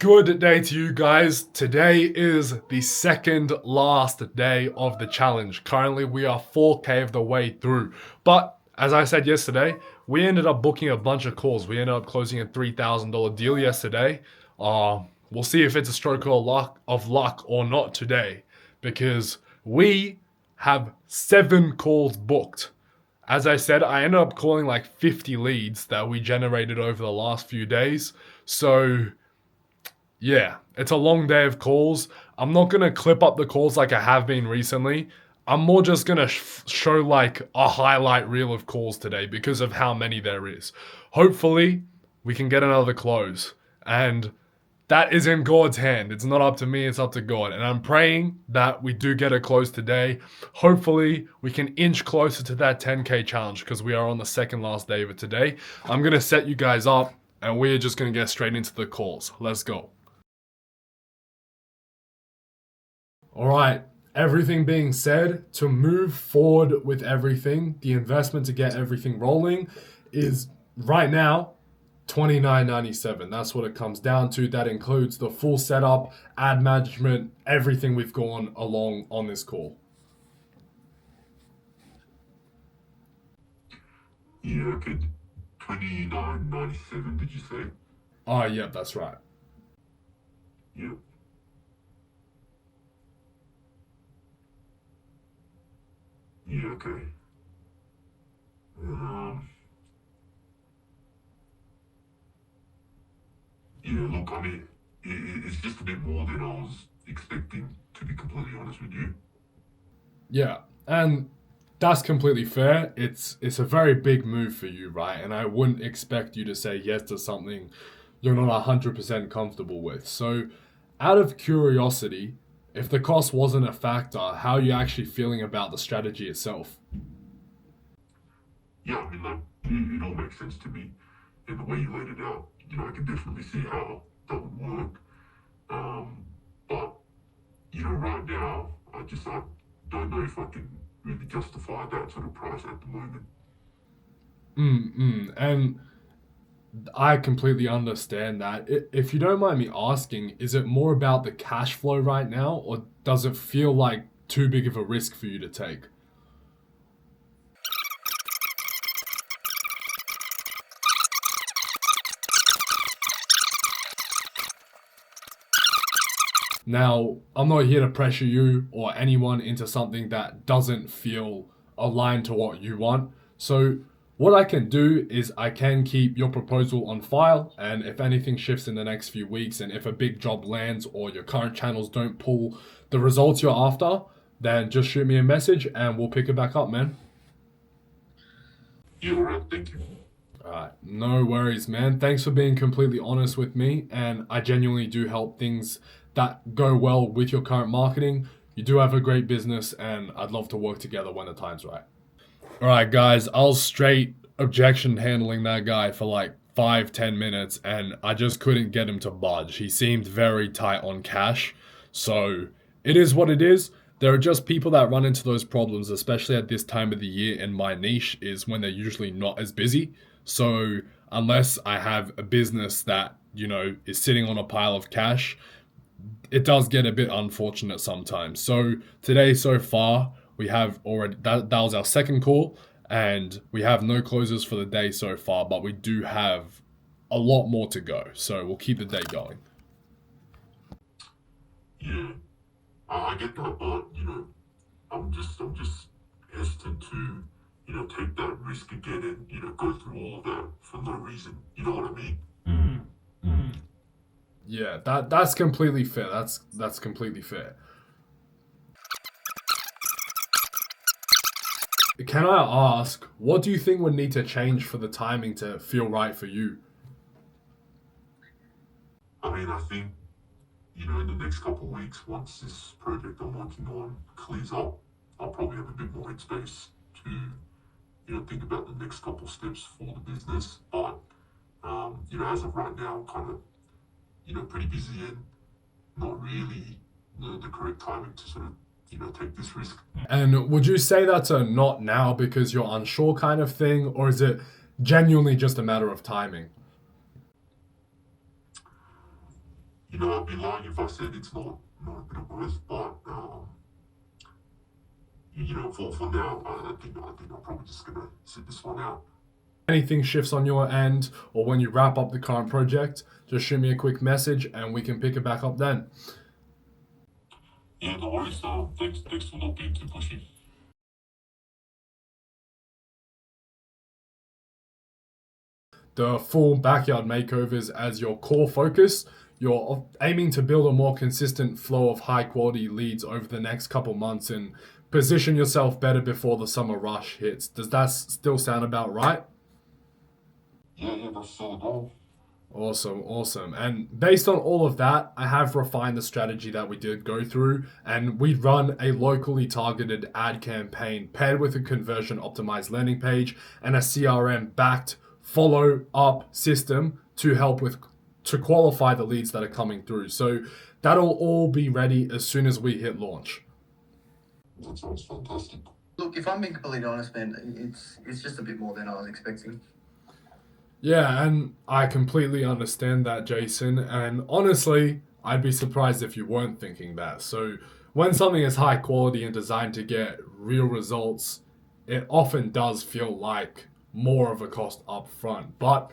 Good day to you guys. Today is the second last day of the challenge. Currently, we are 4K of the way through. But as I said yesterday, we ended up booking a bunch of calls. We ended up closing a $3,000 deal yesterday. We'll see if it's a stroke of luck or not today, because we have 7 calls booked. As I said, I ended up calling like 50 leads that we generated over the last few days. So yeah, it's a long day of calls. I'm not going to clip up the calls like I have been recently. I'm more just going to show like a highlight reel of calls today because of how many there is. Hopefully, we can get another close. And that is in God's hand. It's not up to me, it's up to God. And I'm praying that we do get a close today. Hopefully, we can inch closer to that 10K challenge because we are on the second last day of it today. I'm going to set you guys up and we're just going to get straight into the calls. Let's go. All right, everything being said, to move forward with everything, the investment to get everything rolling is right now $29.97. That's what it comes down to. That includes the full setup, ad management, everything we've gone along on this call. Yeah, okay. 29.97, did you say? Oh, yeah, that's right. Yep. Yeah, okay. Um, yeah, look, I mean, it's just a bit more than I was expecting, to be completely honest with you. Yeah, and that's completely fair. It's a very big move for you, right? And I wouldn't expect you to say yes to something you're not 100% comfortable with. So, out of curiosity, if the cost wasn't a factor, how are you actually feeling about the strategy itself? Yeah, I mean, like, it all makes sense to me. And the way you laid it out, I can definitely see how that would work. But, right now, I don't know if I can really justify that sort of price at the moment. And I completely understand that. If you don't mind me asking, is it more about the cash flow right now, or does it feel like too big of a risk for you to take? Now, I'm not here to pressure you or anyone into something that doesn't feel aligned to what you want. So, what I can do is I can keep your proposal on file, and if anything shifts in the next few weeks, and if a big job lands or your current channels don't pull the results you're after, then just shoot me a message and we'll pick it back up, man. Yeah, all right, thank you. Alright, no worries, man. Thanks for being completely honest with me, and I genuinely do help things that go well with your current marketing. You do have a great business, and I'd love to work together when the time's right. Alright, guys, I was straight objection handling that guy for like 5-10 minutes, and I just couldn't get him to budge. He seemed very tight on cash, so it is what it is. There are just people that run into those problems, especially at this time of the year in my niche, is when they're usually not as busy. So unless I have a business that, is sitting on a pile of cash, it does get a bit unfortunate sometimes. So today so far, we have already, that was our second call, and we have no closes for the day so far, but we do have a lot more to go. So we'll keep the day going. Yeah, I get that, but I'm just hesitant to take that risk again and go through all of that for no reason. You know what I mean? Yeah, that's completely fair. That's completely fair. Can I ask, what do you think would need to change for the timing to feel right for you? I mean, I think in the next couple of weeks, once this project I'm working on clears up, I'll probably have a bit more headspace to think about the next couple steps for the business. But as of right now, I'm kind of pretty busy and not really the correct timing to sort of take this risk. And would you say that's a not now because you're unsure kind of thing, or is it genuinely just a matter of timing? I'd be lying if I said it's not a bit of both, but for now, I think I'm probably just gonna sit this one out. Anything shifts on your end or when you wrap up the current project, just shoot me a quick message and we can pick it back up then. Yeah, no worries. Thanks for not being too pushy. The full backyard makeovers as your core focus, you're aiming to build a more consistent flow of high quality leads over the next couple months and position yourself better before the summer rush hits. Does that still sound about right? Yeah, that's still the goal. Awesome. And based on all of that, I have refined the strategy that we did go through, and we run a locally targeted ad campaign paired with a conversion optimized landing page and a CRM backed follow up system to qualify the leads that are coming through. So that'll all be ready as soon as we hit launch. That sounds fantastic. Look, if I'm being completely honest, man, it's just a bit more than I was expecting. Yeah, and I completely understand that, Jason. And honestly, I'd be surprised if you weren't thinking that. So, when something is high quality and designed to get real results, it often does feel like more of a cost up front. But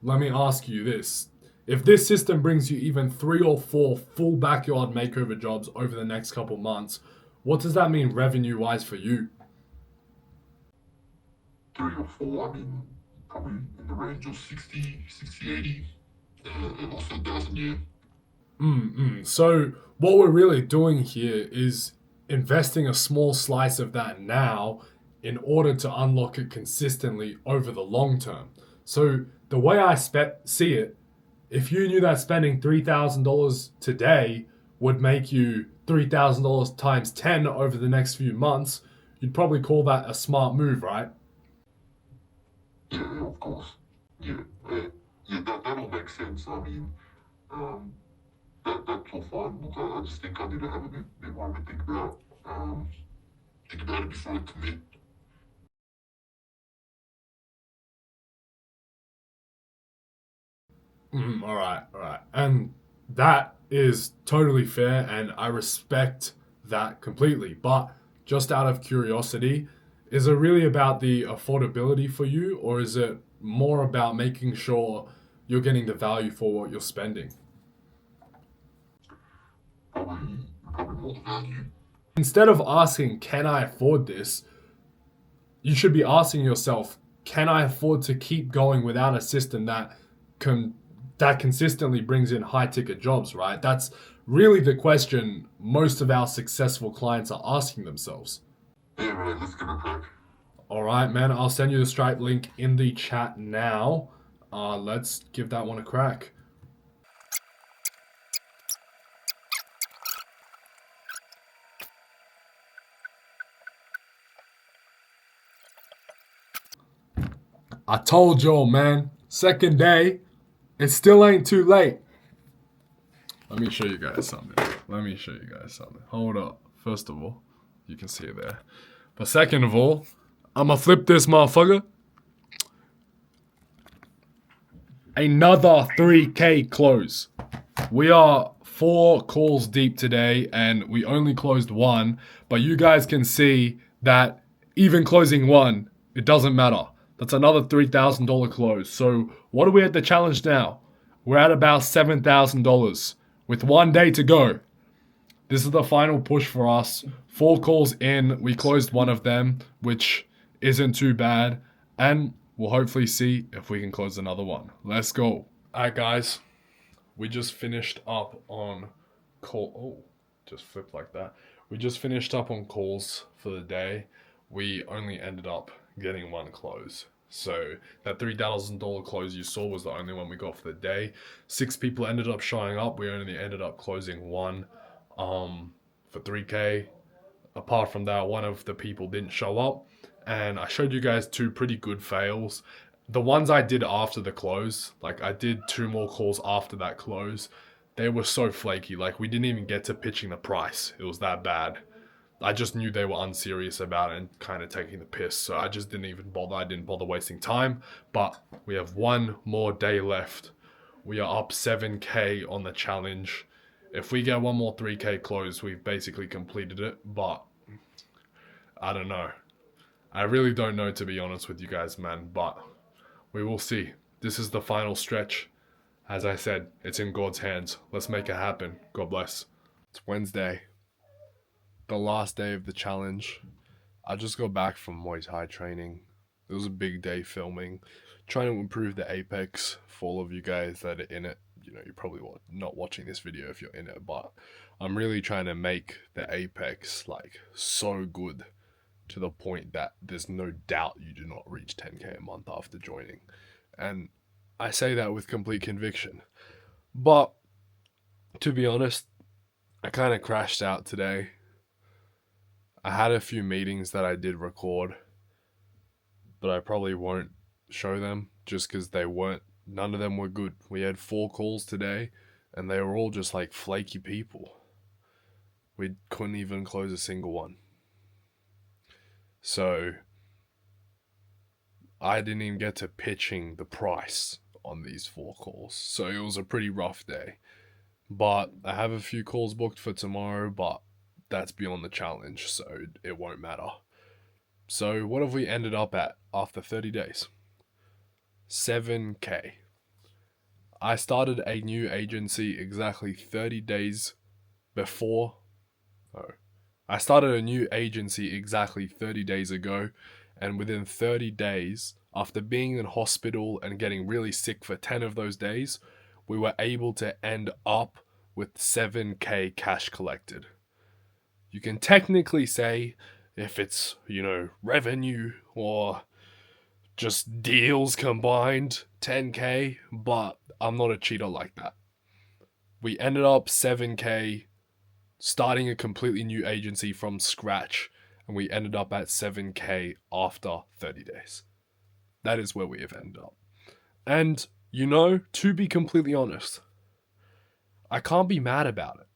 let me ask you this. If this system brings you even 3 or 4 full backyard makeover jobs over the next couple months, what does that mean revenue wise for you? 3 or 4, probably in the range of 60, 80, also 1,000, yeah. So what we're really doing here is investing a small slice of that now in order to unlock it consistently over the long term. So the way I see it, if you knew that spending $3,000 today would make you $3,000 times 10 over the next few months, you'd probably call that a smart move, right? Yeah, of course. Yeah, that all makes sense. Um, that's all fine. Look, I just think I need to have a bit more of a think about it before I commit. All right. And that is totally fair, and I respect that completely. But just out of curiosity, is it really about the affordability for you, or is it more about making sure you're getting the value for what you're spending? Probably more the value. Instead of asking, can I afford this? You should be asking yourself, can I afford to keep going without a system that consistently brings in high ticket jobs, right? That's really the question most of our successful clients are asking themselves. Yeah, right, let's give it a crack. All right, man, I'll send you the Stripe link in the chat now. Let's give that one a crack. I told y'all, man. Second day, it still ain't too late. Let me show you guys something. Hold up. First of all, you can see it there. But second of all, I'ma flip this motherfucker. Another 3K close. We are 4 calls deep today and we only closed 1. But you guys can see that even closing 1, it doesn't matter. That's another $3,000 close. So what are we at the challenge now? We're at about $7,000 with 1 day to go. This is the final push for us. 4 calls in, we closed 1 of them, which isn't too bad. And we'll hopefully see if we can close another one. Let's go. Alright guys, we just finished up on call. Oh, just flipped like that. We just finished up on calls for the day. We only ended up getting 1 close. So that $3,000 close you saw was the only one we got for the day. 6 people ended up showing up. We only ended up closing 1 for 3K. Apart from that, 1 of the people didn't show up. And I showed you guys 2 pretty good fails. The ones I did after the close, like I did 2 more calls after that close, they were so flaky. Like we didn't even get to pitching the price. It was that bad. I just knew they were unserious about it and kind of taking the piss. So I just didn't even bother. I didn't bother wasting time. But we have 1 more day left We are up 7k on the challenge. If we get one more 3k close, we've basically completed it. But I don't know. I really don't know, to be honest with you guys, man. But we will see. This is the final stretch. As I said, it's in God's hands. Let's make it happen. God bless. It's Wednesday, the last day of the challenge. I just got back from Muay Thai training. It was a big day filming, trying to improve the Apex for all of you guys that are in it. You know, you're probably not watching this video if you're in it, but I'm really trying to make the Apex like so good to the point that there's no doubt you do not reach 10k a month after joining. And I say that with complete conviction. But to be honest, I kind of crashed out today. I had a few meetings that I did record, but I probably won't show them just because none of them were good. We had 4 calls today and they were all just like flaky people. We couldn't even close a single one. So I didn't even get to pitching the price on these 4 calls. So it was a pretty rough day. But I have a few calls booked for tomorrow, but that's beyond the challenge, so it won't matter. So what have we ended up at after 30 days? 7k. I started a new agency exactly 30 days before. I started a new agency exactly 30 days ago, and within 30 days, after being in hospital and getting really sick for 10 of those days, we were able to end up with 7k cash collected. You can technically say if it's, revenue or just deals combined, 10k, but I'm not a cheater like that. We ended up 7k, starting a completely new agency from scratch, and we ended up at 7k after 30 days. That is where we have ended up. And, to be completely honest, I can't be mad about it.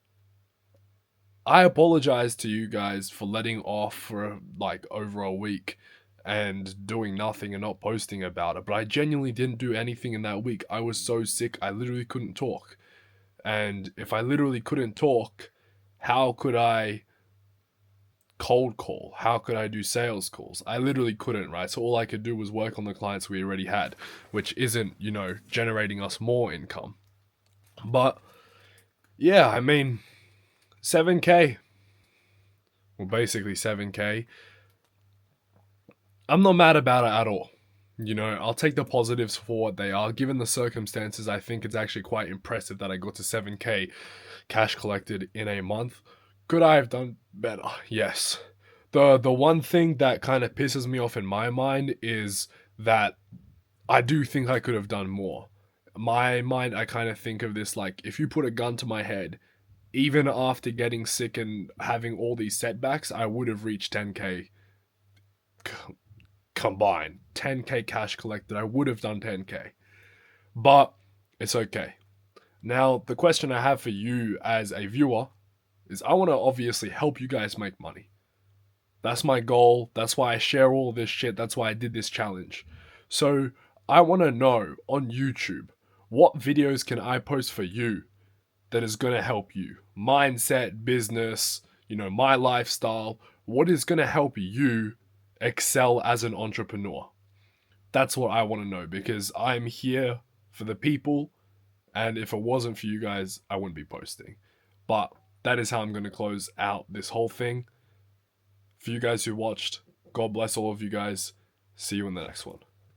I apologize to you guys for letting off for over a week and doing nothing and not posting about it, but I genuinely didn't do anything in that week. I was so sick, I literally couldn't talk. And if I literally couldn't talk, how could I cold call? How could I do sales calls? I literally couldn't, right? So all I could do was work on the clients we already had, which isn't, generating us more income. But yeah, 7k. Well, basically 7k. I'm not mad about it at all. I'll take the positives for what they are. Given the circumstances, I think it's actually quite impressive that I got to 7k cash collected in a month. Could I have done better? Yes. The one thing that kind of pisses me off in my mind is that I do think I could have done more. My mind, I kind of think of this like, if you put a gun to my head, even after getting sick and having all these setbacks, I would have reached 10k combined. 10k cash collected. I would have done 10k. But it's okay. Now, the question I have for you as a viewer is I want to obviously help you guys make money. That's my goal. That's why I share all this shit. That's why I did this challenge. So I want to know on YouTube, what videos can I post for you that is going to help you? Mindset, business, my lifestyle. What is going to help you excel as an entrepreneur? That's what I want to know, because I'm here for the people, and if it wasn't for you guys, I wouldn't be posting. But that is how I'm going to close out this whole thing. For you guys who watched, God bless all of you guys. See you in the next one.